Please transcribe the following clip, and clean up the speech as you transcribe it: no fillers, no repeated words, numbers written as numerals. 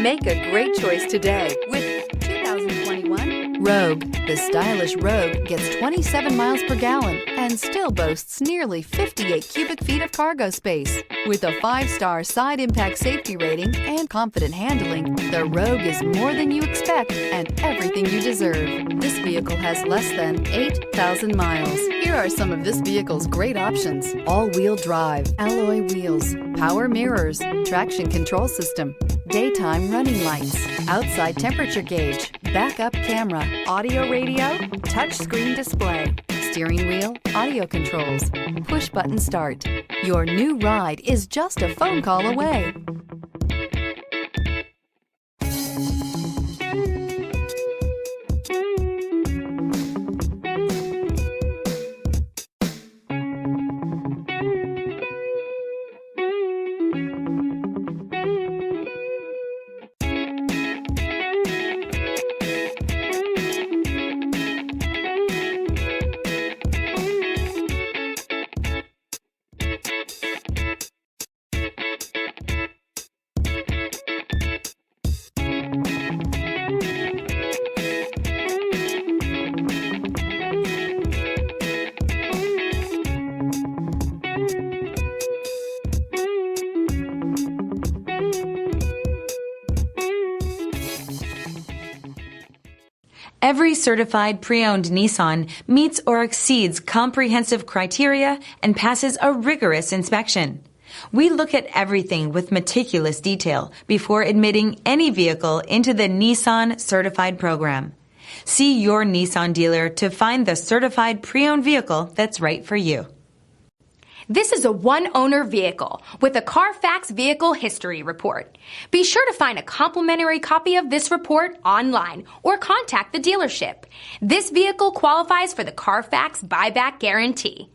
Make a great choice today with 2021 Rogue. The stylish Rogue gets 27 miles per gallon and still boasts nearly 58 cubic feet of cargo space. With a 5-star side impact safety rating and confident handling, the Rogue is more than you expect and everything you deserve. This vehicle has less than 8,000 miles. Here are some of this vehicle's great options: all-wheel drive, alloy wheels, power mirrors, traction control system, daytime running lights, outside temperature gauge, backup camera, audio radio, touchscreen display, steering wheel audio controls, push button start. Your new ride is just a phone call away. Every certified pre-owned Nissan meets or exceeds comprehensive criteria and passes a rigorous inspection. We look at everything with meticulous detail before admitting any vehicle into the Nissan Certified Program. See your Nissan dealer to find the certified pre-owned vehicle that's right for you. This is a one-owner vehicle with a Carfax Vehicle History Report. Be sure to find a complimentary copy of this report online or contact the dealership. This vehicle qualifies for the Carfax Buyback Guarantee.